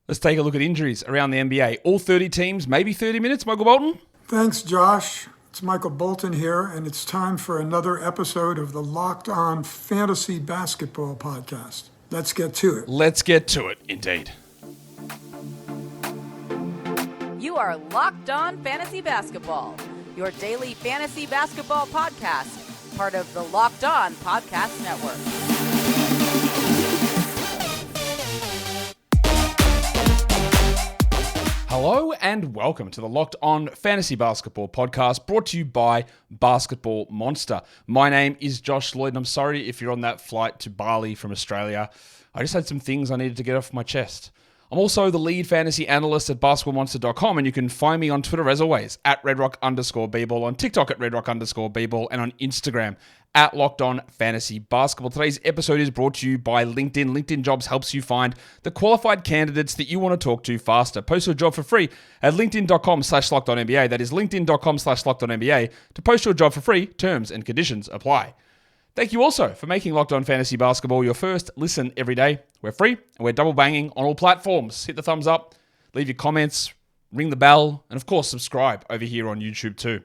Let's take a look at injuries around the NBA. All 30 teams, maybe 30 minutes. Michael Bolton? Thanks, Josh. It's Michael Bolton here, and it's time for another episode of the Locked On Fantasy Basketball Podcast. Let's get to it. Let's get to it, indeed. You are Locked On Fantasy Basketball, your daily fantasy basketball podcast, part of the Locked On Podcast Network. Hello and welcome to the Locked On Fantasy Basketball Podcast, brought to you by Basketball Monster. My name is Josh Lloyd, and I'm sorry if you're on that flight to Bali from Australia. I just had some things I needed to get off my chest. I'm also the lead fantasy analyst at basketballmonster.com, and you can find me on Twitter as always at redrock_bball, on TikTok at redrock_bball, and on Instagram at Locked On Fantasy Basketball. Today's episode is brought to you by LinkedIn. LinkedIn Jobs helps you find the qualified candidates that you want to talk to faster. Post your job for free at linkedin.com/LockedOnNBA. That is linkedin.com/LockedOnNBA to post your job for free. Terms and conditions apply. Thank you also for making Locked On Fantasy Basketball your first listen every day. We're free and we're double banging on all platforms. Hit the thumbs up, leave your comments, ring the bell, and of course subscribe over here on YouTube too.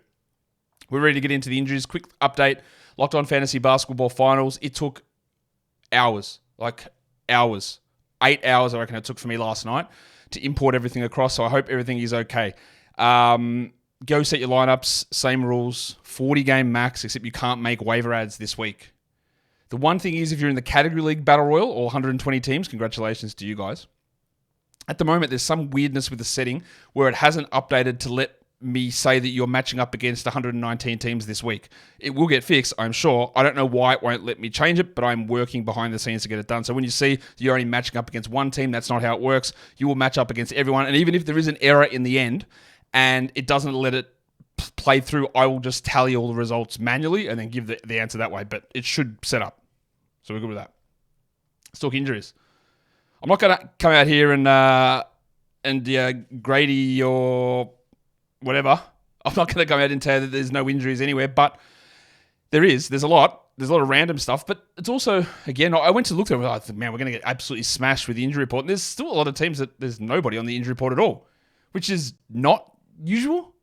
We're ready to get into the injuries. Quick update. Locked On Fantasy Basketball Finals. It took hours, like hours. 8 hours I reckon it took for me last night to import everything across, so I hope everything is okay. Go set your lineups, same rules, 40-game max, except you can't make waiver ads this week. The one thing is, if you're in the Category League Battle Royal, or 120 teams, congratulations to you guys. At the moment, there's some weirdness with the setting where it hasn't updated to let me say that you're matching up against 119 teams this week. It will get fixed, I'm sure. I don't know why it won't let me change it, but I'm working behind the scenes to get it done. So when you see you're only matching up against one team, that's not how it works. You will match up against everyone, and even if there is an error in the end, and it doesn't let it play through, I will just tally all the results manually and then give the answer that way. But it should set up. So we're good with that. Let's talk injuries. I'm not going to come out here and Grady or whatever. I'm not going to come out and tell you that there's no injuries anywhere, but there's a lot. There's a lot of random stuff, but it's also, again, I went to look at it and I thought, man, we're going to get absolutely smashed with the injury report. And there's still a lot of teams that there's nobody on the injury report at all, which is not usual.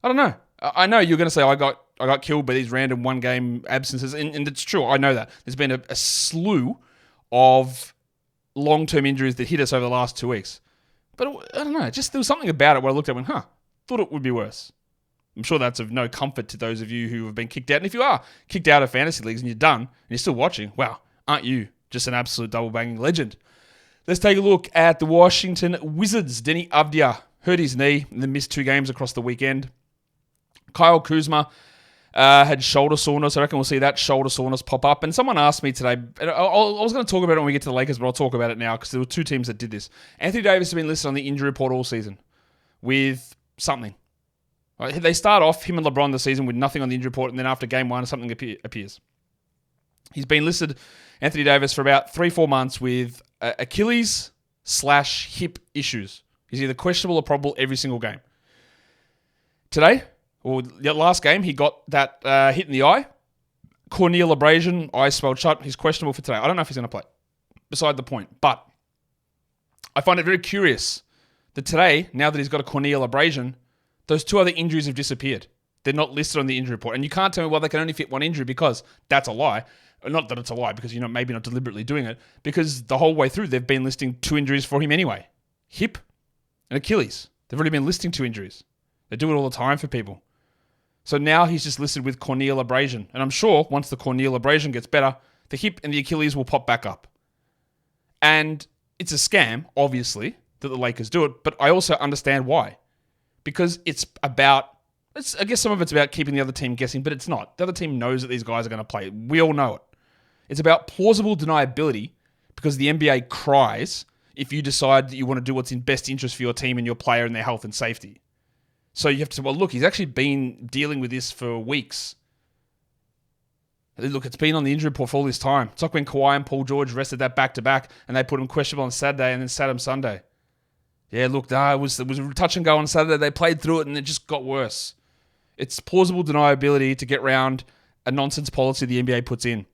I don't know. I know you're going to say I got killed by these random one-game absences, and it's true. I know that. There's been a slew of long-term injuries that hit us over the last 2 weeks. But I don't know. Just there was something about it where I looked at and went, thought it would be worse. I'm sure that's of no comfort to those of you who have been kicked out. And if you are kicked out of fantasy leagues and you're done and you're still watching, wow, aren't you just an absolute double-banging legend? Let's take a look at the Washington Wizards. Denny Avdia hurt his knee and then missed 2 games across the weekend. Kyle Kuzma had shoulder soreness. I reckon we'll see that shoulder soreness pop up. And someone asked me today, and I was going to talk about it when we get to the Lakers, but I'll talk about it now because there were 2 teams that did this. Anthony Davis has been listed on the injury report all season with something. Right? They start off, him and LeBron, the season with nothing on the injury report, and then after game 1, something appears. He's been listed, Anthony Davis, for about 3-4 months with Achilles/hip issues. He's either questionable or probable every single game. Today, or the last game, he got that hit in the eye. Corneal abrasion, eye swelled shut. He's questionable for today. I don't know if he's going to play. Beside the point. But I find it very curious that today, now that he's got a corneal abrasion, those 2 other injuries have disappeared. They're not listed on the injury report. And you can't tell me, well, they can only fit 1 injury because that's a lie. Not that it's a lie, because you're maybe not deliberately doing it. Because the whole way through, they've been listing 2 injuries for him anyway. Hip and Achilles. They've already been listing 2 injuries. They do it all the time for people. So now he's just listed with corneal abrasion. And I'm sure once the corneal abrasion gets better, the hip and the Achilles will pop back up. And it's a scam, obviously, that the Lakers do it. But I also understand why. Because I guess some of it's about keeping the other team guessing, but it's not. The other team knows that these guys are going to play. We all know it. It's about plausible deniability because the NBA cries if you decide that you want to do what's in best interest for your team and your player and their health and safety. So you have to say, well, look, he's actually been dealing with this for weeks. Look, it's been on the injury report for all this time. It's like when Kawhi and Paul George rested that back-to-back and they put him questionable on Saturday and then sat him Sunday. Yeah, look, it was a touch and go on Saturday. They played through it and it just got worse. It's plausible deniability to get around a nonsense policy the NBA puts in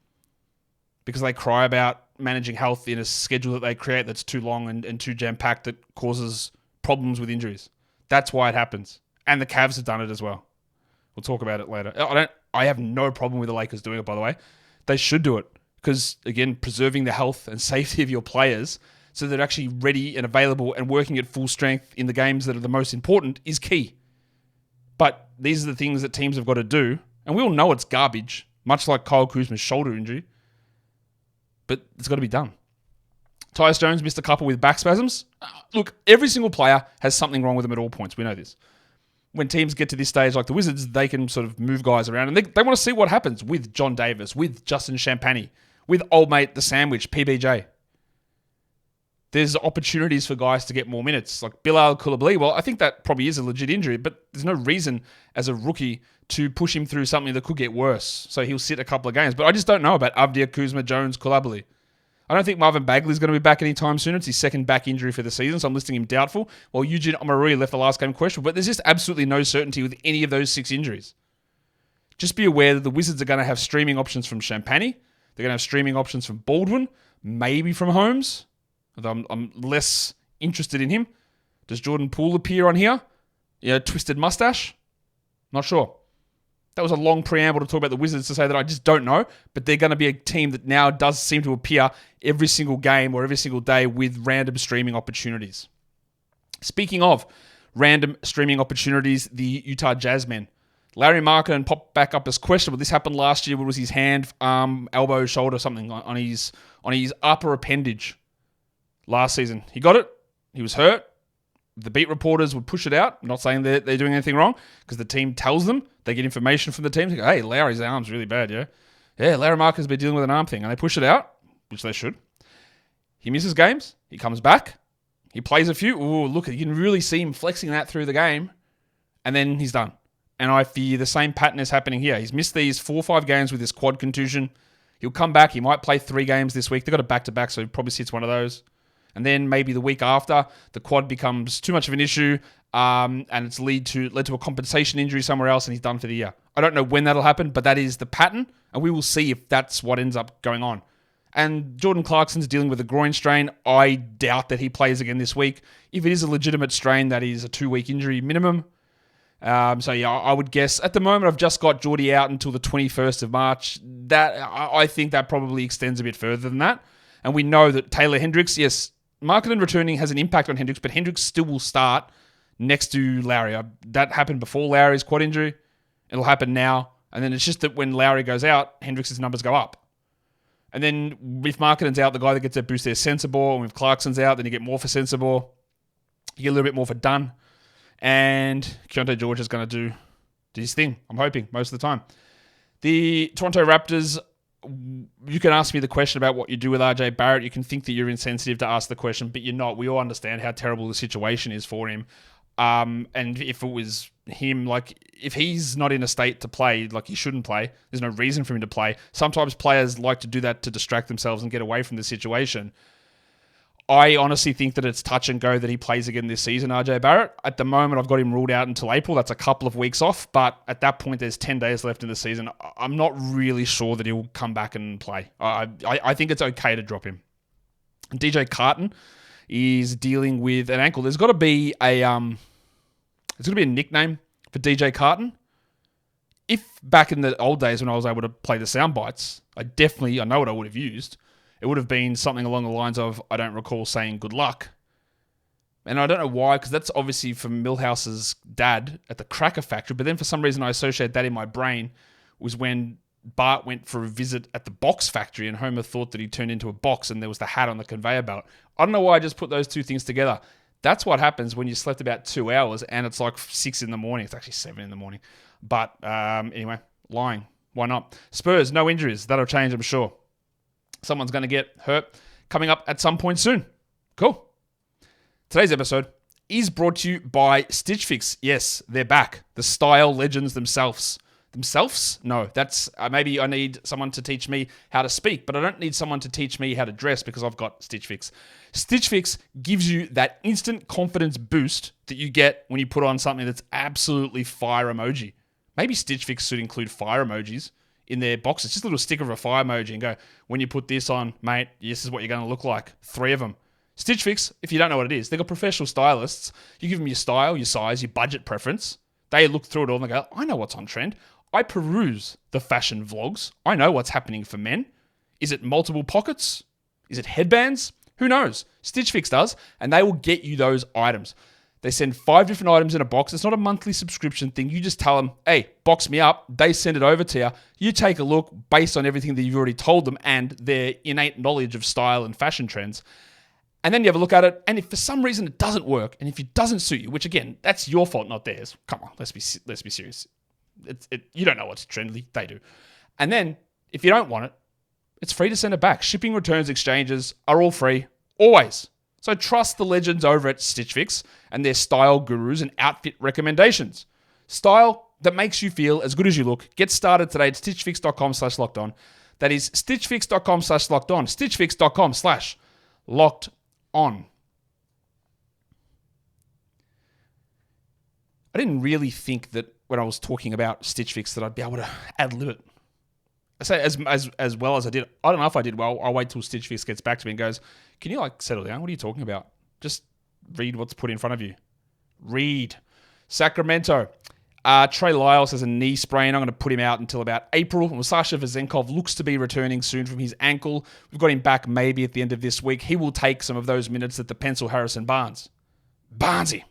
because they cry about managing health in a schedule that they create that's too long and too jam-packed that causes problems with injuries. That's why it happens. And the Cavs have done it as well. We'll talk about it later. I have no problem with the Lakers doing it, by the way. They should do it because, again, preserving the health and safety of your players so they're actually ready and available and working at full strength in the games that are the most important is key. But these are the things that teams have got to do. And we all know it's garbage, much like Kyle Kuzma's shoulder injury. But it's got to be done. Tyus Jones missed a couple with back spasms. Look, every single player has something wrong with them at all points. We know this. When teams get to this stage like the Wizards, they can sort of move guys around. And they want to see what happens with John Davis, with Justin Champagny, with old mate The Sandwich, PBJ. There's opportunities for guys to get more minutes. Like Bilal Coulibaly, well, I think that probably is a legit injury, but there's no reason as a rookie to push him through something that could get worse. So he'll sit a couple of games. But I just don't know about Avdia, Kuzma, Jones, Coulibaly. I don't think Marvin Bagley's going to be back anytime soon. It's his second back injury for the season, so I'm listing him doubtful. While Eugene Omoruyi left the last game questionable, but there's just absolutely no certainty with any of those 6 injuries. Just be aware that the Wizards are going to have streaming options from Champagny. They're going to have streaming options from Baldwin, maybe from Holmes. Although I'm less interested in him. Does Jordan Poole appear on here? Yeah, twisted mustache? Not sure. That was a long preamble to talk about the Wizards to say that I just don't know, but they're going to be a team that now does seem to appear every single game or every single day with random streaming opportunities. Speaking of random streaming opportunities, the Utah Jazz men. Larry Markkinen popped back up as questionable. This happened last year. What was his hand, arm, elbow, shoulder, something on his upper appendage last season. He got it. He was hurt. The beat reporters would push it out. I'm not saying they're doing anything wrong because the team tells them. They get information from the team. They go, hey, Larry's arm's really bad, yeah? Yeah, Larry Markkinen's been dealing with an arm thing. And they push it out, which they should. He misses games. He comes back. He plays a few. Ooh, look, you can really see him flexing that through the game. And then he's done. And I fear the same pattern is happening here. He's missed these 4 or 5 games with his quad contusion. He'll come back. He might play 3 games this week. They've got a back-to-back, so he probably sits one of those. And then maybe the week after, the quad becomes too much of an issue, and it's led to a compensation injury somewhere else, and he's done for the year. I don't know when that'll happen, but that is the pattern, and we will see if that's what ends up going on. And Jordan Clarkson's dealing with a groin strain. I doubt that he plays again this week. If it is a legitimate strain, that is a 2-week injury minimum. So yeah, I would guess at the moment I've just got Jordy out until the 21st of March. That I think that probably extends a bit further than that. And we know that Taylor Hendricks, yes, Markkinen returning has an impact on Hendricks, but Hendricks still will start next to Lowry. That happened before Lowry's quad injury. It'll happen now. And then it's just that when Lowry goes out, Hendricks' numbers go up. And then if Markkinen's out, the guy that gets that boost there is Sensabaugh. And if Clarkson's out, then you get more for Sensabaugh. You get a little bit more for Dunn. And Keontae George is going to do his thing, I'm hoping, most of the time. The Toronto Raptors, you can ask me the question about what you do with RJ Barrett. You can think that you're insensitive to ask the question, but you're not. We all understand how terrible the situation is for him. And if it was him, like, if he's not in a state to play, like he shouldn't play, there's no reason for him to play. Sometimes players like to do that to distract themselves and get away from the situation. I honestly think that it's touch and go that he plays again this season, RJ Barrett. At the moment, I've got him ruled out until April. That's a couple of weeks off, but at that point, there's 10 days left in the season. I'm not really sure that he'll come back and play. I think it's okay to drop him. DJ Carton is dealing with an ankle. There's got to be a nickname for DJ Carton. If back in the old days when I was able to play the sound bites, I know what I would have used. It would have been something along the lines of, I don't recall saying good luck. And I don't know why, because that's obviously from Milhouse's dad at the Cracker Factory. But then for some reason I associate that in my brain was when Bart went for a visit at the box factory and Homer thought that he turned into a box and there was the hat on the conveyor belt. I don't know why I just put those two things together. That's what happens when you slept about 2 hours and it's like 6 in the morning. It's actually 7 in the morning. But anyway, lying. Why not? Spurs, no injuries. That'll change, I'm sure. Someone's going to get hurt coming up at some point soon. Cool. Today's episode is brought to you by Stitch Fix. Yes, they're back. The style legends themselves. Themselves? No, that's maybe I need someone to teach me how to speak, but I don't need someone to teach me how to dress because I've got Stitch Fix. Stitch Fix gives you that instant confidence boost that you get when you put on something that's absolutely fire emoji. Maybe Stitch Fix should include fire emojis in their boxes. Just a little sticker of a fire emoji and go, when you put this on, mate, this is what you're going to look like. 3 of them. Stitch Fix, if you don't know what it is, they've got professional stylists. You give them your style, your size, your budget preference. They look through it all and they go, I know what's on trend. I peruse the fashion vlogs. I know what's happening for men. Is it multiple pockets? Is it headbands? Who knows? Stitch Fix does, and they will get you those items. They send 5 different items in a box. It's not a monthly subscription thing. You just tell them, hey, box me up. They send it over to you. You take a look based on everything that you've already told them and their innate knowledge of style and fashion trends. And then you have a look at it. And if for some reason it doesn't work, and if it doesn't suit you, which again, that's your fault, not theirs. Come on, let's be serious. You don't know what's trendy. They do. And then if you don't want it, it's free to send it back. Shipping, returns, exchanges are all free. Always. So trust the legends over at Stitch Fix and their style gurus and outfit recommendations. Style that makes you feel as good as you look. Get started today at stitchfix.com/lockedon. That is stitchfix.com/lockedon. stitchfix.com/lockedon. I didn't really think that when I was talking about Stitch Fix that I'd be able to ad-lib it. I say as well as I did. I don't know if I did well. I'll wait till Stitch Fix gets back to me and goes, can you settle down? What are you talking about? Just read what's put in front of you. Read. Sacramento. Trey Lyles has a knee sprain. I'm going to put him out until about April. Sasha Vezenkov looks to be returning soon from his ankle. We've got him back maybe at the end of this week. He will take some of those minutes at the pencil Harrison Barnes. Barnesy.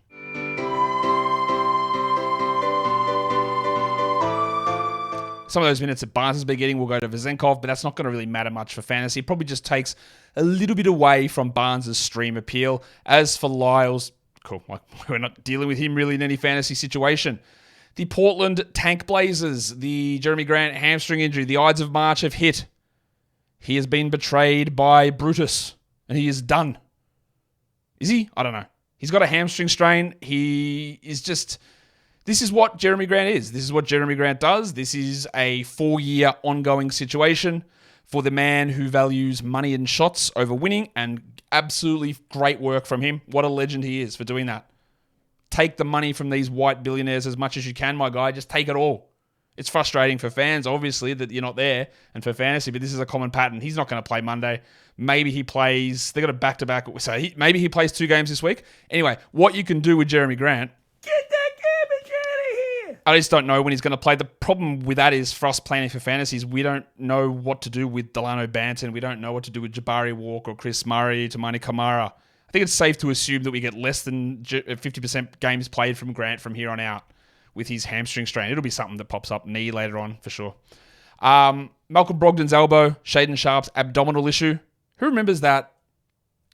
Some of those minutes that Barnes has been getting will go to Vezenkov, but that's not going to really matter much for fantasy. It probably just takes a little bit away from Barnes' stream appeal. As for Lyles, cool. We're not dealing with him really in any fantasy situation. The Portland Tank Blazers, the Jeremy Grant hamstring injury, the Ides of March have hit. He has been betrayed by Brutus, and he is done. Is he? I don't know. He's got a hamstring strain. He is just... This is what Jeremy Grant is. This is what Jeremy Grant does. This is a 4-year ongoing situation for the man who values money and shots over winning, and absolutely great work from him. What a legend he is for doing that. Take the money from these white billionaires as much as you can, my guy. Just take it all. It's frustrating for fans, obviously, that you're not there, and for fantasy, but this is a common pattern. He's not going to play Monday. Maybe he plays... They got a back-to-back... So maybe he plays 2 games this week. Anyway, what you can do with Jeremy Grant... Get that garbage out of here! I just don't know when he's going to play. The problem with that is, for us planning for fantasies, we don't know what to do with Delano Banton. We don't know what to do with Jabari Walker or Chris Murray, Tamani Kamara. I think it's safe to assume that we get less than 50% games played from Grant from here on out with his hamstring strain. It'll be something that pops up knee later on for sure. Malcolm Brogdon's elbow, Shaden Sharp's abdominal issue. Who remembers that?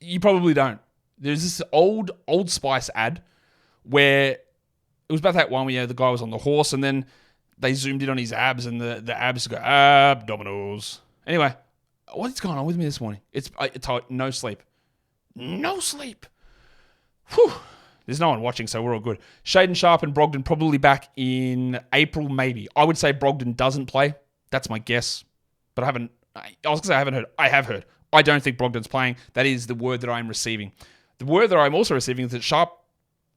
You probably don't. There's this old Spice ad where it was about that one where the guy was on the horse and then they zoomed in on his abs and the abs go, abdominals. Anyway, what's going on with me this morning? It's no sleep. No sleep. Whew. There's no one watching, so we're all good. Shaden Sharp and Brogdon probably back in April, maybe. I would say Brogdon doesn't play. That's my guess. But I was going to say I haven't heard. I have heard. I don't think Brogdon's playing. That is the word that I'm receiving. The word that I'm also receiving is that Sharp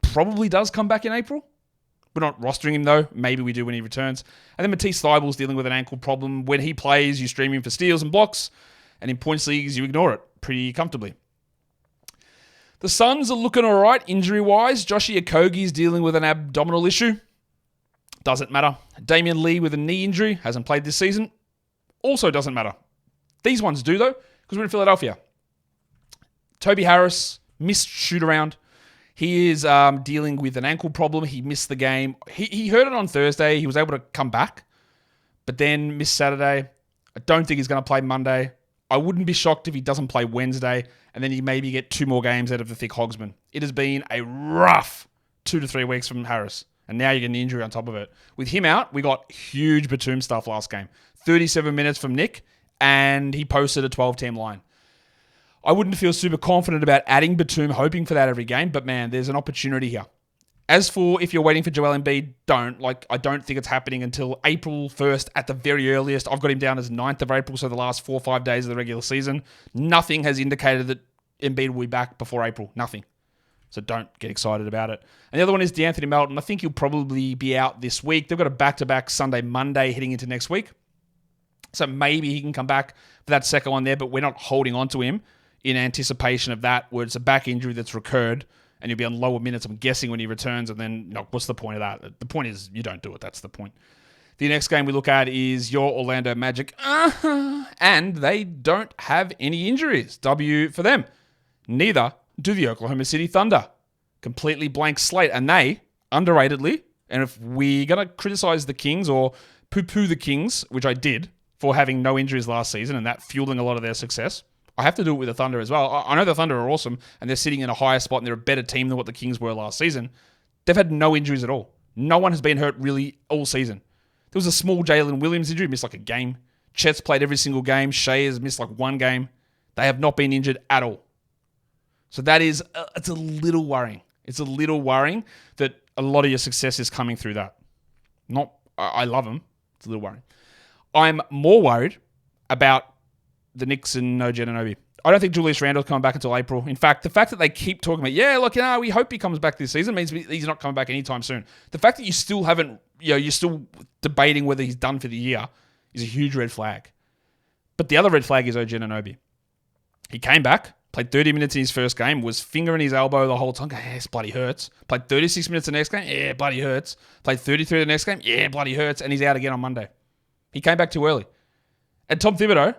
probably does come back in April. We're not rostering him, though. Maybe we do when he returns. And then Matisse Thybulle's dealing with an ankle problem. When he plays, you stream him for steals and blocks. And in points leagues, you ignore it pretty comfortably. The Suns are looking all right injury-wise. Josh Lloyd is dealing with an abdominal issue. Doesn't matter. Damian Lee with a knee injury. Hasn't played this season. Also doesn't matter. These ones do, though, because we're in Philadelphia. Toby Harris, missed shoot-around. He is dealing with an ankle problem. He missed the game. He hurt it on Thursday. He was able to come back, but then missed Saturday. I don't think he's going to play Monday. I wouldn't be shocked if he doesn't play Wednesday, and then you maybe get 2 more games out of the thick Hogsman. It has been a rough 2 to 3 weeks from Harris, and now you get an injury on top of it. With him out, we got huge Batum stuff last game. 37 minutes from Nick, and he posted a 12-team line. I wouldn't feel super confident about adding Batum, hoping for that every game, but man, there's an opportunity here. As for if you're waiting for Joel Embiid, I don't think it's happening until April 1st at the very earliest. I've got him down as 9th of April, so the last 4 or 5 days of the regular season. Nothing has indicated that Embiid will be back before April. Nothing. So don't get excited about it. And the other one is DeAnthony Melton. I think he'll probably be out this week. They've got a back-to-back Sunday, Monday heading into next week. So maybe he can come back for that second one there, but we're not holding on to him in anticipation of that, where it's a back injury that's recurred and you'll be on lower minutes, I'm guessing, when he returns. And then, what's the point of that? The point is you don't do it. That's the point. The next game we look at is your Orlando Magic. And they don't have any injuries. W for them. Neither do the Oklahoma City Thunder. Completely blank slate. And they, underratedly, and if we're going to criticize the Kings or poo-poo the Kings, which I did, for having no injuries last season and that fueling a lot of their success, I have to do it with the Thunder as well. I know the Thunder are awesome and they're sitting in a higher spot and they're a better team than what the Kings were last season. They've had no injuries at all. No one has been hurt really all season. There was a small Jalen Williams injury, missed like a game. Chet's played every single game. Shea has missed like one game. They have not been injured at all. So that is, it's a little worrying. It's a little worrying that a lot of your success is coming through that. I love them. It's a little worrying. I'm more worried about the Knicks and OG Anunoby. I don't think Julius Randle's coming back until April. In fact, the fact that they keep talking about, we hope he comes back this season means he's not coming back anytime soon. The fact that you still haven't, you're still debating whether he's done for the year is a huge red flag. But the other red flag is OG Anunoby. He came back, played 30 minutes in his first game, was fingering his elbow the whole time. This bloody hurts. Played 36 minutes the next game. Yeah, bloody hurts. Played 33 the next game. Yeah, bloody hurts. And he's out again on Monday. He came back too early. And Tom Thibodeau,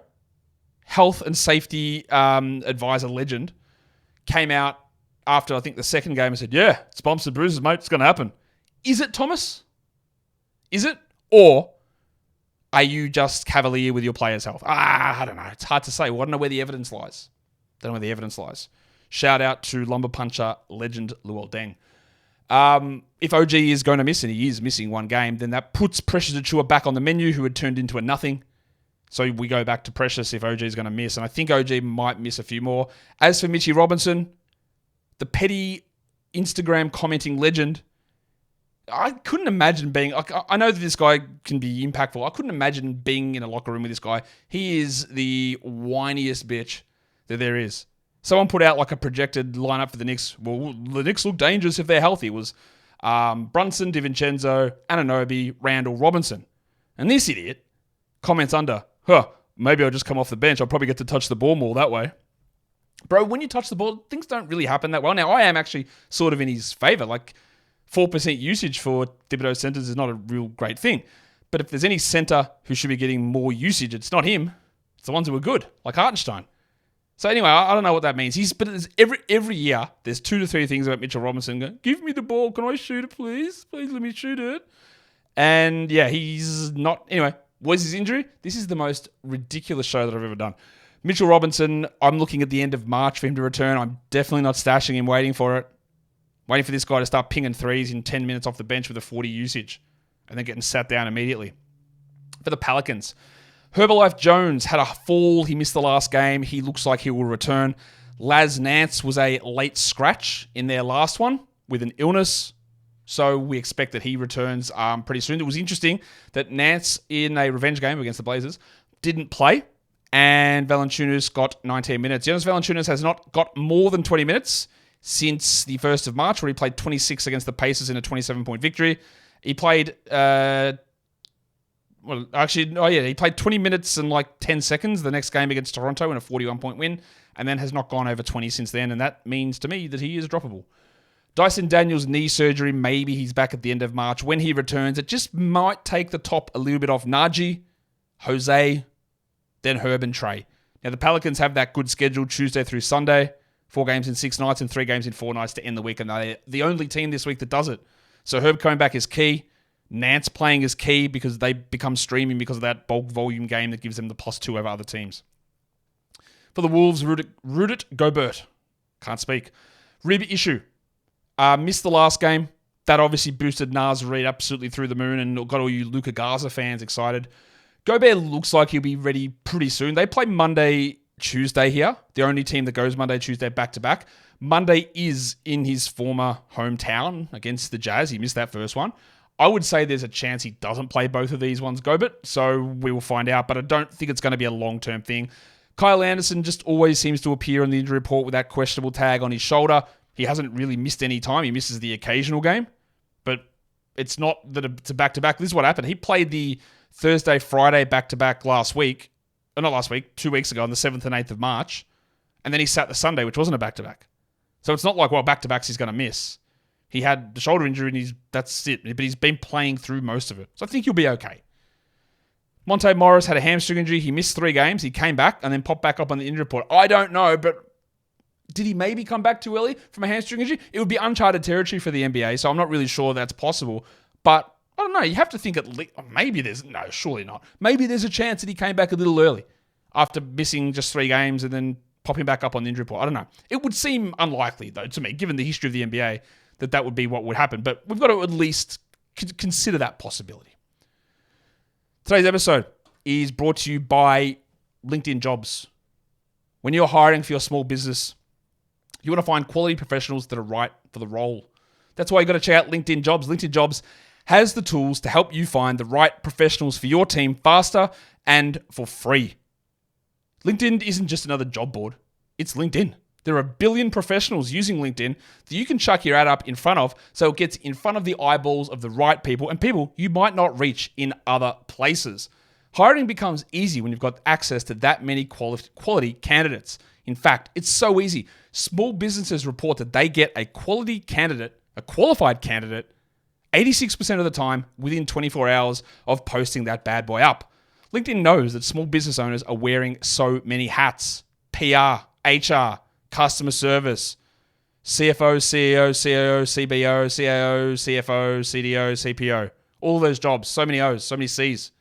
health and safety advisor legend, came out after, I think, the second game and said, yeah, it's bumps and bruises, mate. It's going to happen. Is it, Thomas? Is it? Or are you just cavalier with your players' health? I don't know. It's hard to say. I don't know where the evidence lies. Shout out to Lumber Puncher legend Luol Deng. If OG is going to miss, and he is missing one game, then that puts Precious Achiuwa back on the menu, who had turned into a nothing. So we go back to Precious if OG is going to miss. And I think OG might miss a few more. As for Mitchie Robinson, the petty Instagram commenting legend, I couldn't imagine being... I know that this guy can be impactful. I couldn't imagine being in a locker room with this guy. He is the whiniest bitch that there is. Someone put out like a projected lineup for the Knicks. Well, the Knicks look dangerous if they're healthy. It was Brunson, DiVincenzo, Anunoby, Randall, Robinson. And this idiot comments under, maybe I'll just come off the bench. I'll probably get to touch the ball more that way. Bro, when you touch the ball, things don't really happen that well. Now, I am actually sort of in his favor. Like, 4% usage for Thibodeau centers is not a real great thing. But if there's any center who should be getting more usage, it's not him. It's the ones who are good, like Hartenstein. So anyway, I don't know what that means. But every year, there's 2 to 3 things about Mitchell Robinson going, give me the ball. Can I shoot it, please? Please let me shoot it. And yeah, he's not... Anyway, was his injury? This is the most ridiculous show that I've ever done. Mitchell Robinson, I'm looking at the end of March for him to return. I'm definitely not stashing him, waiting for it. Waiting for this guy to start pinging threes in 10 minutes off the bench with a 40 usage. And then getting sat down immediately. For the Pelicans, Herbalife Jones had a fall. He missed the last game. He looks like he will return. Laz Nance was a late scratch in their last one with an illness. So we expect that he returns pretty soon. It was interesting that Nance, in a revenge game against the Blazers, didn't play. And Valanciunas got 19 minutes. Jonas Valanciunas has not got more than 20 minutes since the 1st of March, where he played 26 against the Pacers in a 27-point victory. He played... he played 20 minutes and like 10 seconds the next game against Toronto in a 41-point win, and then has not gone over 20 since then, and that means to me that he is droppable. Dyson Daniels' knee surgery, maybe he's back at the end of March. When he returns, it just might take the top a little bit off Najee, Jose, then Herb and Trey. Now, the Pelicans have that good schedule Tuesday through Sunday, 4 games in 6 nights and 3 games in 4 nights to end the week, and they're the only team this week that does it. So Herb coming back is key. Nance playing is key because they become streaming because of that bulk volume game that gives them the +2 over other teams. For the Wolves, Rudit Gobert. Can't speak. Rib issue. Missed the last game. That obviously boosted Naz Reid absolutely through the moon and got all you Luka Garza fans excited. Gobert looks like he'll be ready pretty soon. They play Monday, Tuesday here. The only team that goes Monday, Tuesday back-to-back. Monday is in his former hometown against the Jazz. He missed that first one. I would say there's a chance he doesn't play both of these ones, Gobert, so we will find out, but I don't think it's going to be a long-term thing. Kyle Anderson just always seems to appear on the injury report with that questionable tag on his shoulder. He hasn't really missed any time. He misses the occasional game, but it's not that it's a back-to-back. This is what happened. He played the Thursday, Friday, back-to-back last week. Or not last week, 2 weeks ago on the 7th and 8th of March. And then he sat the Sunday, which wasn't a back-to-back. So it's not like, well, back-to-backs he's going to miss. He had the shoulder injury and that's it. But he's been playing through most of it. So I think he'll be okay. Monte Morris had a hamstring injury. He missed 3 games. He came back and then popped back up on the injury report. I don't know, but did he maybe come back too early from a hamstring injury? It would be uncharted territory for the NBA, so I'm not really sure that's possible. But I don't know. You have to think at least, surely not. Maybe there's a chance that he came back a little early after missing just 3 games and then popping back up on the injury report. I don't know. It would seem unlikely, though, to me, given the history of the NBA, that would be what would happen. But we've got to at least consider that possibility. Today's episode is brought to you by LinkedIn Jobs. When you're hiring for your small business, you want to find quality professionals that are right for the role. That's why you got to check out LinkedIn Jobs. LinkedIn Jobs has the tools to help you find the right professionals for your team faster and for free. LinkedIn isn't just another job board. It's LinkedIn. There are a billion professionals using LinkedIn that you can chuck your ad up in front of so it gets in front of the eyeballs of the right people and people you might not reach in other places. Hiring becomes easy when you've got access to that many quality candidates. In fact, it's so easy. Small businesses report that they get a qualified candidate, 86% of the time within 24 hours of posting that bad boy up. LinkedIn knows that small business owners are wearing so many hats: PR, HR, customer service, CFO, CEO, COO, CBO, CIO, CFO, CDO, CPO. All those jobs, so many O's, so many C's.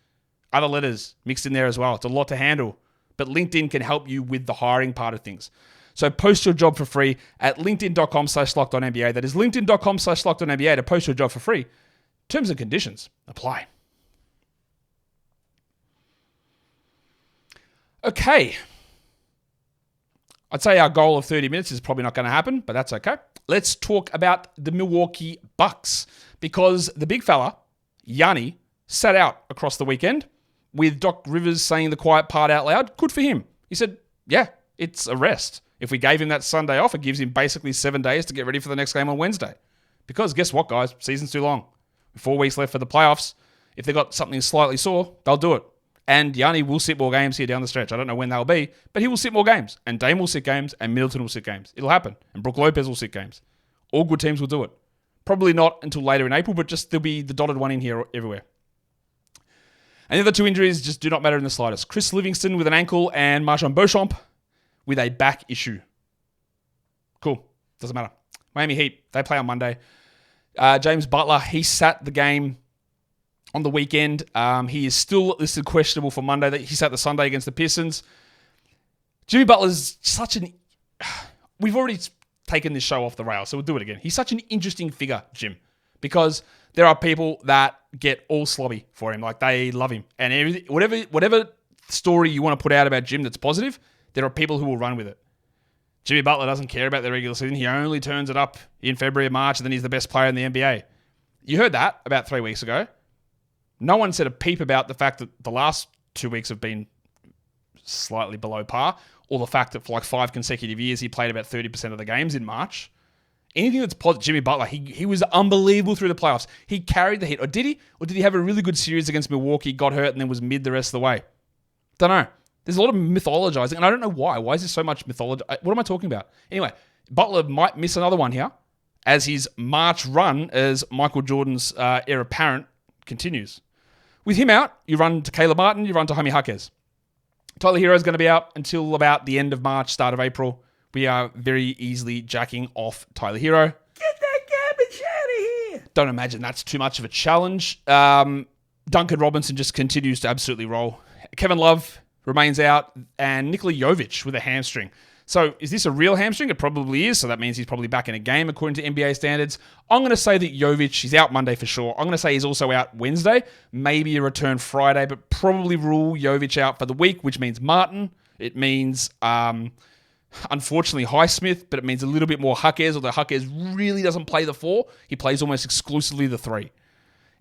Other letters mixed in there as well. It's a lot to handle. But LinkedIn can help you with the hiring part of things. So post your job for free at linkedin.com/lockedonnba. That is linkedin.com/lockedonnba to post your job for free. Terms and conditions apply. Okay. I'd say our goal of 30 minutes is probably not going to happen, but that's okay. Let's talk about the Milwaukee Bucks, because the big fella, Yanni, sat out across the weekend with Doc Rivers saying the quiet part out loud. Good for him. He said, yeah, it's a rest. If we gave him that Sunday off, it gives him basically 7 days to get ready for the next game on Wednesday. Because guess what, guys? Season's too long. 4 weeks left for the playoffs. If they've got something slightly sore, they'll do it. And Yanni will sit more games here down the stretch. I don't know when they'll be, but he will sit more games. And Dame will sit games, and Middleton will sit games. It'll happen. And Brook Lopez will sit games. All good teams will do it. Probably not until later in April, but just there'll be the dotted one in here everywhere. And the other 2 injuries just do not matter in the slightest. Chris Livingston with an ankle and Marchand Beauchamp with a back issue. Cool. Doesn't matter. Miami Heat, they play on Monday. James Butler, he sat the game on the weekend. He is still listed questionable for Monday. He sat the Sunday against the Pistons. Jimmy Butler's such an... We've already taken this show off the rails, so we'll do it again. He's such an interesting figure, Jim, because there are people that get all slobby for him. Like, they love him. And everything, whatever story you want to put out about Jim that's positive, there are people who will run with it. Jimmy Butler doesn't care about the regular season. He only turns it up in February and March, and then he's the best player in the NBA. You heard that about 3 weeks ago. No one said a peep about the fact that the last 2 weeks have been slightly below par, or the fact that for like 5 consecutive years he played about 30% of the games in March. Anything that's positive, Jimmy Butler, he was unbelievable through the playoffs. He carried the Heat. Or did he? Or did he have a really good series against Milwaukee, got hurt, and then was mid the rest of the way? Don't know. There's a lot of mythologizing, and I don't know why. Why is there so much mythology? What am I talking about? Anyway, Butler might miss another one here as his March run as Michael Jordan's heir apparent continues. With him out, you run to Caleb Martin, you run to Jaime Jaquez. Tyler Hero is going to be out until about the end of March, start of April. We are very easily jacking off Tyler Hero. Get that garbage out of here! Don't imagine that's too much of a challenge. Duncan Robinson just continues to absolutely roll. Kevin Love remains out, and Nikola Jovic with a hamstring. So is this a real hamstring? It probably is, so that means he's probably back in a game according to NBA standards. I'm going to say that Jovic, he's out Monday for sure. I'm going to say he's also out Wednesday, maybe a return Friday, but probably rule Jovic out for the week, which means Martin. It means, unfortunately, Highsmith, but it means a little bit more Jaquez, although Jaquez really doesn't play the 4. He plays almost exclusively the 3.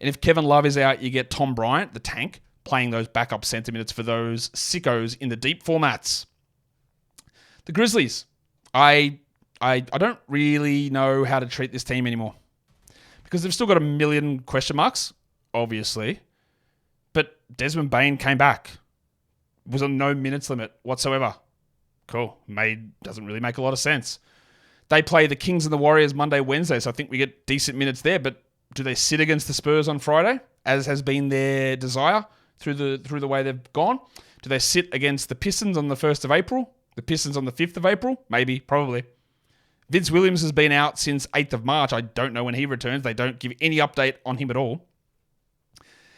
And if Kevin Love is out, you get Tom Bryant, the tank, playing those backup center minutes for those sickos in the deep formats. The Grizzlies, I don't really know how to treat this team anymore because they've still got a million question marks, obviously. But Desmond Bane came back. Was on no minutes limit whatsoever. Cool. Doesn't really make a lot of sense. They play the Kings and the Warriors Monday, Wednesday, so I think we get decent minutes there. But do they sit against the Spurs on Friday, as has been their desire through the way they've gone? Do they sit against the Pistons on the 1st of April? The Pistons on the 5th of April? Maybe, probably. Vince Williams has been out since 8th of March. I don't know when he returns. They don't give any update on him at all.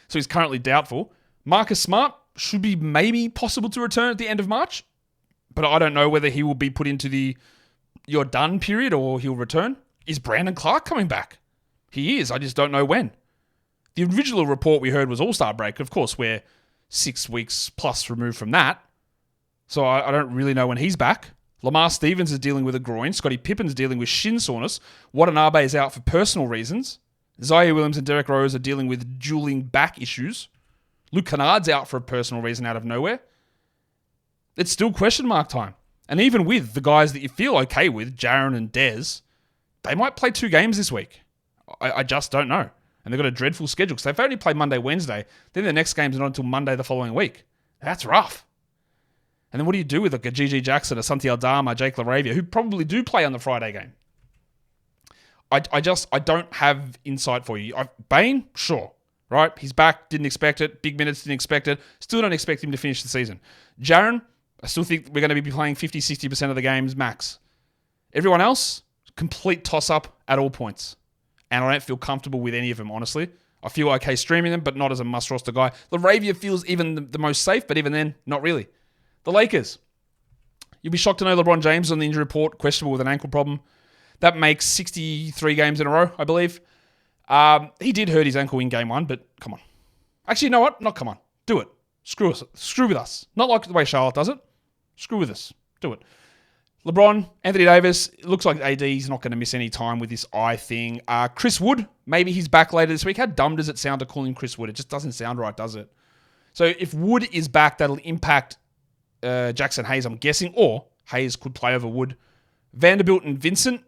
So he's currently doubtful. Marcus Smart should be maybe possible to return at the end of March, but I don't know whether he will be put into the you're done period or he'll return. Is Brandon Clark coming back? He is. I just don't know when. The original report we heard was All-Star break. Of course, we're 6 weeks plus removed from that. So I don't really know when he's back. Lamar Stevens is dealing with a groin. Scottie Pippen's dealing with shin soreness. Watanabe is out for personal reasons. Zaire Williams and Derek Rose are dealing with dueling back issues. Luke Kennard's out for a personal reason out of nowhere. It's still question mark time. And even with the guys that you feel okay with, Jaren and Dez, they might play 2 games this week. I just don't know. And they've got a dreadful schedule because they've only played Monday, Wednesday. Then the next game's not until Monday the following week. That's rough. And then what do you do with like a GG Jackson, a Santi Aldama, Jake LaRavia, who probably do play on the Friday game? I don't have insight for you. Bane, sure. Right? He's back, didn't expect it. Big minutes, didn't expect it. Still don't expect him to finish the season. Jaren, I still think we're going to be playing 50-60% of the games max. Everyone else, complete toss-up at all points. And I don't feel comfortable with any of them, honestly. I feel okay streaming them, but not as a must-roster guy. LaRavia feels even the most safe, but even then, not really. The Lakers. You'll be shocked to know LeBron James is on the injury report, questionable with an ankle problem. That makes 63 games in a row, I believe. He did hurt his ankle in game 1, but come on. Actually, you know what? Not come on. Do it. Screw with us. Not like the way Charlotte does it. Screw with us. Do it. LeBron, Anthony Davis, it looks like AD is not going to miss any time with this eye thing. Chris Wood, maybe he's back later this week. How dumb does it sound to call him Chris Wood? It just doesn't sound right, does it? So if Wood is back, that'll impact Jackson Hayes, I'm guessing, or Hayes could play over Wood. Vanderbilt and Vincent,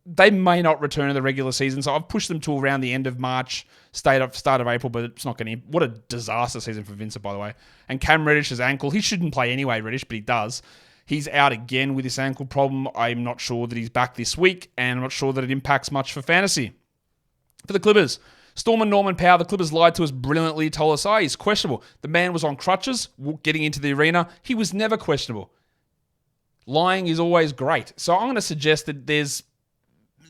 they may not return in the regular season, so I've pushed them to around the end of March, start of April, but it's not going to... What a disaster season for Vincent, by the way. And Cam Reddish's ankle, he shouldn't play anyway, Reddish, but he does. He's out again with this ankle problem. I'm not sure that he's back this week, and I'm not sure that it impacts much for fantasy. For the Clippers, Storm and Norman Powell, the Clippers lied to us brilliantly, told us, he's questionable. The man was on crutches, getting into the arena. He was never questionable. Lying is always great. So I'm going to suggest that there's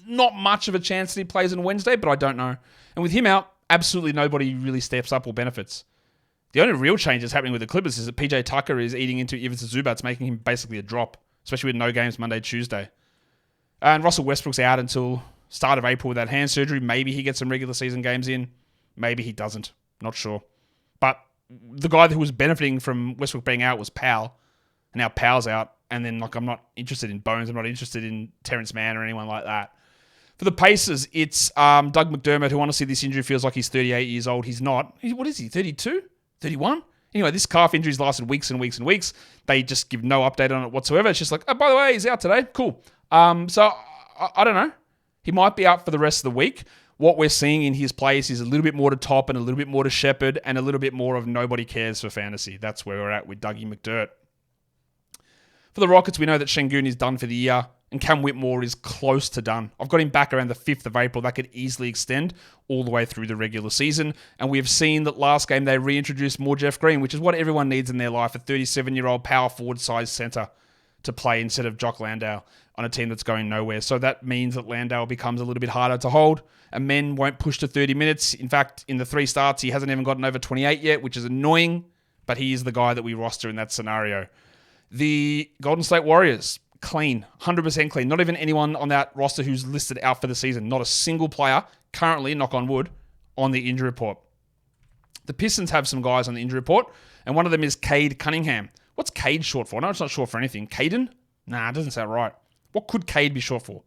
not much of a chance that he plays on Wednesday, but I don't know. And with him out, absolutely nobody really steps up or benefits. The only real change that's happening with the Clippers is that PJ Tucker is eating into Ivica Zubats, making him basically a drop, especially with no games Monday, Tuesday. And Russell Westbrook's out until start of April with that hand surgery. Maybe he gets some regular season games in. Maybe he doesn't. Not sure. But the guy who was benefiting from Westbrook being out was Powell. And now Powell's out. And then I'm not interested in Bones. I'm not interested in Terrence Mann or anyone like that. For the Pacers, it's Doug McDermott, who honestly this injury feels like he's 38 years old. He's not. What is he, 32? 31? Anyway, this calf injury's lasted weeks and weeks and weeks. They just give no update on it whatsoever. It's just like, oh, by the way, he's out today. Cool. So, I don't know. He might be out for the rest of the week. What we're seeing in his place is a little bit more to Top and a little bit more to Shepard and a little bit more of nobody cares for fantasy. That's where we're at with Dougie McDirt. For the Rockets, we know that Şengün is done for the year and Cam Whitmore is close to done. I've got him back around the 5th of April. That could easily extend all the way through the regular season. And we have seen that last game they reintroduced more Jeff Green, which is what everyone needs in their life, a 37-year-old power forward size center to play instead of Jock Landale on a team that's going nowhere. So that means that Landale becomes a little bit harder to hold and men won't push to 30 minutes. In fact, in the 3 starts, he hasn't even gotten over 28 yet, which is annoying, but he is the guy that we roster in that scenario. The Golden State Warriors, clean, 100% clean. Not even anyone on that roster who's listed out for the season. Not a single player currently, knock on wood, on the injury report. The Pistons have some guys on the injury report, and one of them is Cade Cunningham. What's Cade short for? No, it's not short for anything. Caden? Nah, it doesn't sound right. What could Cade be short for?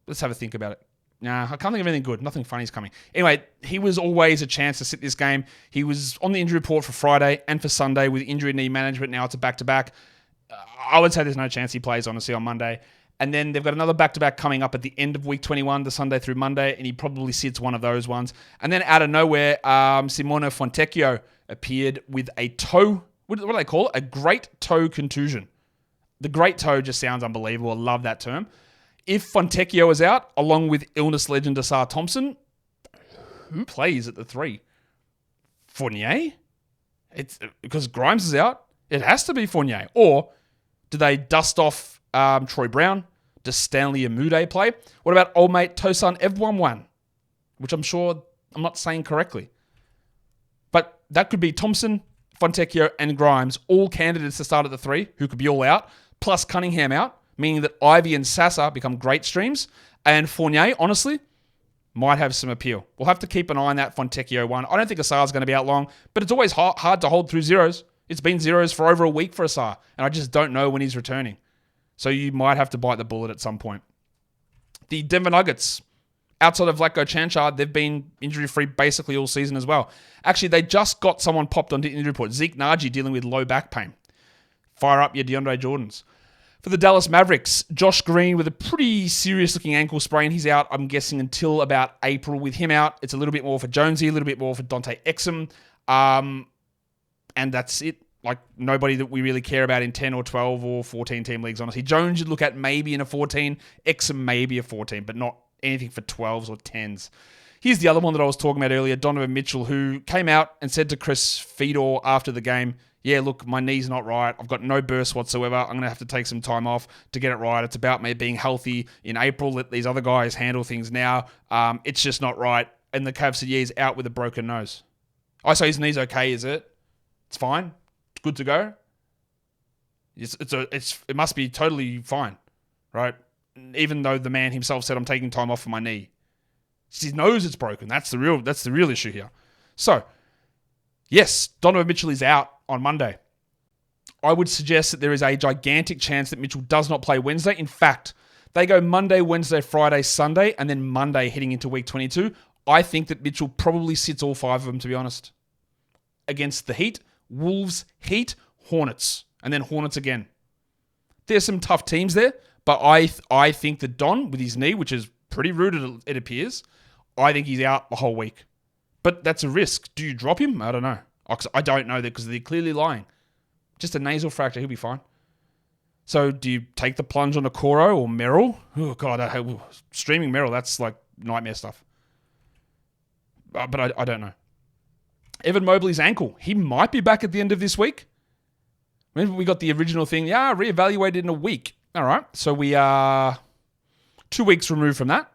Let's have a think about it. Nah, I can't think of anything good. Nothing funny's coming. Anyway, he was always a chance to sit this game. He was on the injury report for Friday and for Sunday with injury knee management. Now it's a back-to-back. I would say there's no chance he plays, honestly, on Monday. And then they've got another back-to-back coming up at the end of week 21, the Sunday through Monday, and he probably sits one of those ones. And then out of nowhere, Simona Fontecchio appeared with a toe, what do they call it? A great toe contusion. The great toe just sounds unbelievable. I love that term. If Fontecchio is out, along with illness legend Asar Thompson, who plays at the 3? Fournier? It's because Grimes is out. It has to be Fournier. Or do they dust off Troy Brown? Does Stanley Amude play? What about old mate Tosan Evwanwan? Which I'm sure I'm not saying correctly. But that could be Thompson, Fontecchio, and Grimes, all candidates to start at the 3, who could be all out, plus Cunningham out, meaning that Ivy and Sasa become great streams. And Fournier, honestly, might have some appeal. We'll have to keep an eye on that Fontecchio one. I don't think Asar's going to be out long, but it's always hard to hold through zeros. It's been zeros for over a week for Asar, and I just don't know when he's returning. So you might have to bite the bullet at some point. The Denver Nuggets, outside of Vlatko Cancar, they've been injury-free basically all season as well. Actually, they just got someone popped onto injury report. Zeke Naji dealing with low back pain. Fire up your DeAndre Jordans. For the Dallas Mavericks, Josh Green with a pretty serious-looking ankle sprain. He's out, I'm guessing, until about April. With him out, it's a little bit more for Jonesy, a little bit more for Dante Exum. And that's it. Like, nobody that we really care about in 10 or 12 or 14 team leagues, honestly. Jones you'd look at maybe in a 14. Exum maybe a 14, but not anything for 12s or 10s. Here's the other one that I was talking about earlier, Donovan Mitchell, who came out and said to Chris Fedor after the game, yeah, look, my knee's not right. I've got no burst whatsoever. I'm going to have to take some time off to get it right. It's about me being healthy in April. Let these other guys handle things now. It's just not right. And the Cavs said, yeah, he's out with a broken nose. I say his knee's okay, is it? It's fine. Good to go. It must be totally fine, right? Even though the man himself said I'm taking time off for my knee, it's his nose it's broken. That's the real issue here. So, yes, Donovan Mitchell is out on Monday. I would suggest that there is a gigantic chance that Mitchell does not play Wednesday. In fact, they go Monday, Wednesday, Friday, Sunday, and then Monday heading into week 22. I think that Mitchell probably sits all 5 of them, to be honest, against the Heat. Wolves, Heat, Hornets, and then Hornets again. There's some tough teams there, but I think that Don, with his knee, which is pretty rooted, it appears, I think he's out the whole week. But that's a risk. Do you drop him? I don't know. I don't know that because they're clearly lying. Just a nasal fracture, he'll be fine. So do you take the plunge on Okoro or Merrill? Oh, God, streaming Merrill, that's like nightmare stuff. But I don't know. Evan Mobley's ankle. He might be back at the end of this week. Remember we got the original thing. Yeah, reevaluated in a week. All right. So we are 2 weeks removed from that.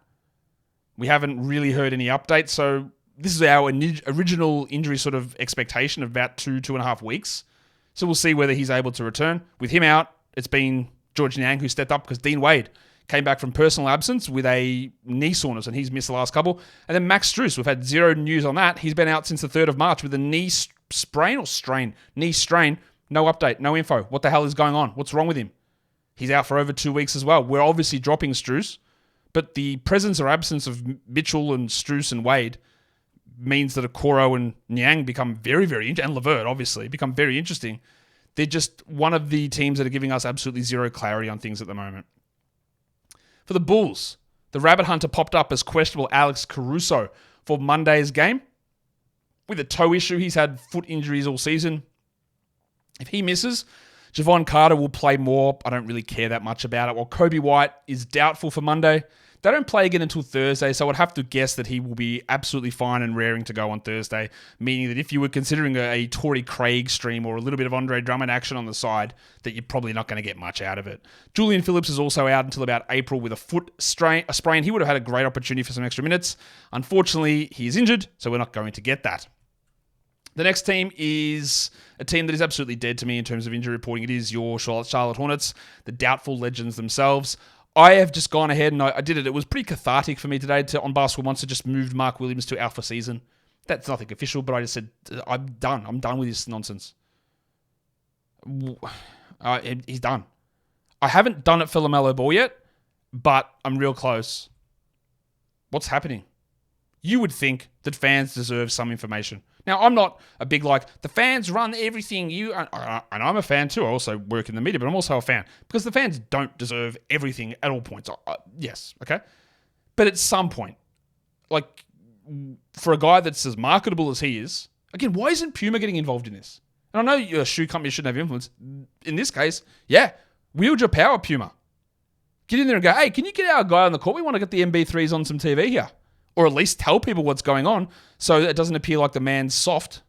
We haven't really heard any updates. So this is our original injury sort of expectation of about 2.5 weeks. So we'll see whether he's able to return. With him out, it's been George Niang who stepped up because Dean Wade came back from personal absence with a knee soreness, and he's missed the last couple. And then Max Strus, we've had zero news on that. He's been out since the 3rd of March with a knee sprain or strain? Knee strain. No update, no info. What the hell is going on? What's wrong with him? He's out for over 2 weeks as well. We're obviously dropping Strus, but the presence or absence of Mitchell and Strus and Wade means that Okoro and Niang become very, very interesting, and Levert, obviously, become very interesting. They're just one of the teams that are giving us absolutely zero clarity on things at the moment. For the Bulls, the Rabbit Hunter popped up as questionable Alex Caruso for Monday's game. With a toe issue, he's had foot injuries all season. If he misses, Javon Carter will play more. I don't really care that much about it. While Kobe White is doubtful for Monday. They don't play again until Thursday, so I'd have to guess that he will be absolutely fine and raring to go on Thursday, meaning that if you were considering a Torrey Craig stream or a little bit of Andre Drummond action on the side, that you're probably not going to get much out of it. Julian Phillips is also out until about April with a foot sprain. He would have had a great opportunity for some extra minutes. Unfortunately, he is injured, so we're not going to get that. The next team is a team that is absolutely dead to me in terms of injury reporting. It is your Charlotte Hornets, the doubtful legends themselves. I have just gone ahead and I did it. It was pretty cathartic for me today on Basketball Monster, just moved Mark Williams to alpha season. That's nothing official, but I just said, I'm done. I'm done with this nonsense. He's done. I haven't done it for LaMelo Ball yet, but I'm real close. What's happening? You would think that fans deserve some information. Now, I'm not a big, the fans run everything. And I'm a fan too. I also work in the media, but I'm also a fan. Because the fans don't deserve everything at all points. Yes, okay? But at some point, for a guy that's as marketable as he is, again, why isn't Puma getting involved in this? And I know your shoe company shouldn't have influence. In this case, yeah, wield your power, Puma. Get in there and go, hey, can you get our guy on the court? We want to get the MB3s on some TV here. Or at least tell people what's going on so that it doesn't appear like the man's soft,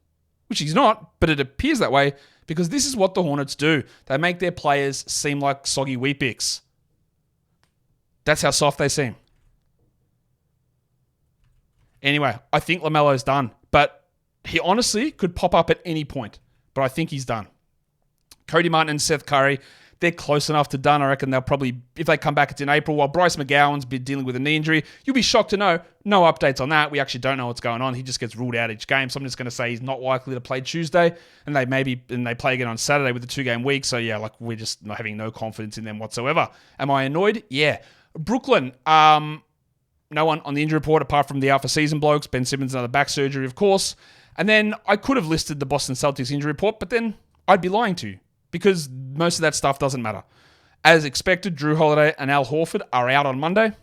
which he's not, but it appears that way because this is what the Hornets do. They make their players seem like soggy Weet-Bix. That's how soft they seem. Anyway, I think LaMelo's done, but he honestly could pop up at any point, but I think he's done. Cody Martin and Seth Curry, they're close enough to done. I reckon they'll probably, if they come back, it's in April. While Bryce McGowan's been dealing with a knee injury, you'll be shocked to know no updates on that. We actually don't know what's going on. He just gets ruled out each game. So I'm just going to say he's not likely to play Tuesday, and they play again on Saturday with the 2-game week. So yeah, we're just not having no confidence in them whatsoever. Am I annoyed? Yeah. Brooklyn, no one on the injury report apart from the out for season blokes. Ben Simmons, another back surgery, of course. And then I could have listed the Boston Celtics injury report, but then I'd be lying to you because most of that stuff doesn't matter. As expected, Drew Holiday and Al Horford are out on Monday.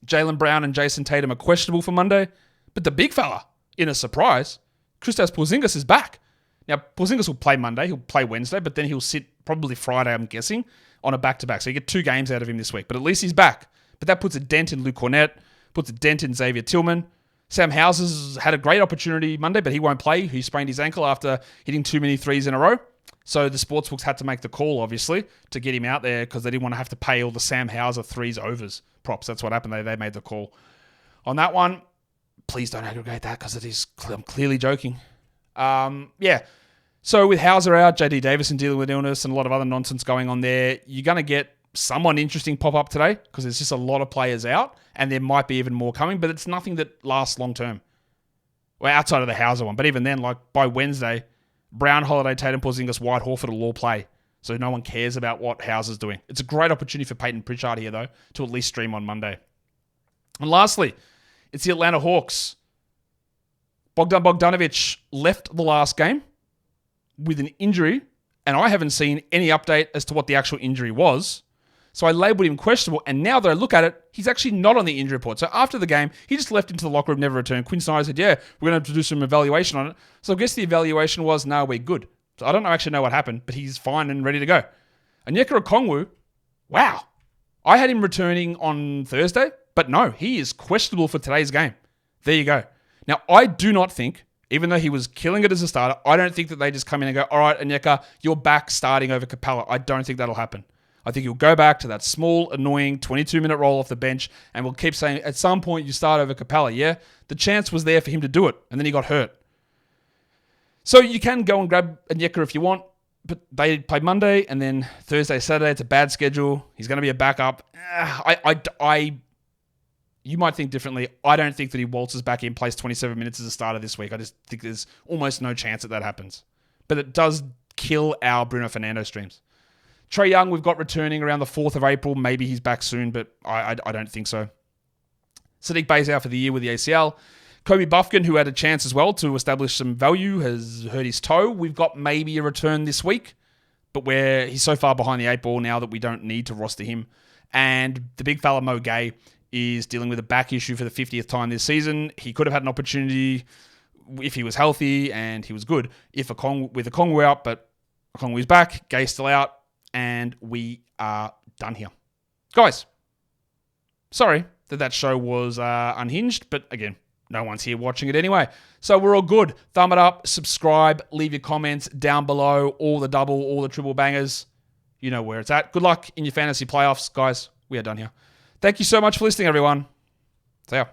Jaylen Brown and Jason Tatum are questionable for Monday. But the big fella, in a surprise, Kristaps Porzingis is back. Now, Porzingis will play Monday, he'll play Wednesday, but then he'll sit probably Friday, I'm guessing, on a back-to-back. So you get 2 games out of him this week, but at least he's back. But that puts a dent in Luke Cornett, puts a dent in Xavier Tillman. Sam Houses had a great opportunity Monday, but he won't play. He sprained his ankle after hitting too many threes in a row. So the sportsbooks had to make the call, obviously, to get him out there because they didn't want to have to pay all the Sam Hauser threes overs props. That's what happened. They made the call. On that one, please don't aggregate that because I'm clearly joking. Yeah. So with Hauser out, JD Davison dealing with illness and a lot of other nonsense going on there, you're going to get someone interesting pop up today because there's just a lot of players out and there might be even more coming, but it's nothing that lasts long term. Well, outside of the Hauser one. But even then, by Wednesday, Brown, Holiday, Tatum, Porzingis, White, Horford will all play. So no one cares about what Hauser's doing. It's a great opportunity for Peyton Pritchard here, though, to at least stream on Monday. And lastly, it's the Atlanta Hawks. Bogdan Bogdanovic left the last game with an injury, and I haven't seen any update as to what the actual injury was. So I labelled him questionable, and now that I look at it, he's actually not on the injury report. So after the game, he just left into the locker room, never returned. Quinn Snyder said, yeah, we're going to have to do some evaluation on it. So I guess the evaluation was, no, we're good. So I don't actually know what happened, but he's fine and ready to go. Onyeka Okongwu, wow. I had him returning on Thursday, but no, he is questionable for today's game. There you go. Now, I do not think, even though he was killing it as a starter, I don't think that they just come in and go, all right, Onyeka, you're back starting over Capella. I don't think that'll happen. I think he'll go back to that small, annoying 22-minute roll off the bench, and we'll keep saying, at some point, you start over Capella, yeah? The chance was there for him to do it, and then he got hurt. So you can go and grab Onyeka if you want, but they play Monday, and then Thursday, Saturday, it's a bad schedule. He's going to be a backup. You might think differently. I don't think that he waltzes back in, plays 27 minutes as a starter this week. I just think there's almost no chance that happens. But it does kill our Bruno Fernando streams. Trae Young, we've got returning around the 4th of April. Maybe he's back soon, but I don't think so. Sadiq Bey's out for the year with the ACL. Kobe Buffkin, who had a chance as well to establish some value, has hurt his toe. We've got maybe a return this week, but he's so far behind the 8 ball now that we don't need to roster him. And the big fella Mo Gay is dealing with a back issue for the 50th time this season. He could have had an opportunity if he was healthy and he was good with Okongwu out, but Okongwu's back, Gay's still out, and we are done here. Guys, sorry that show was unhinged, but again, no one's here watching it anyway. So we're all good. Thumb it up, subscribe, leave your comments down below, all the double, all the triple bangers. You know where it's at. Good luck in your fantasy playoffs, guys. We are done here. Thank you so much for listening, everyone. See ya.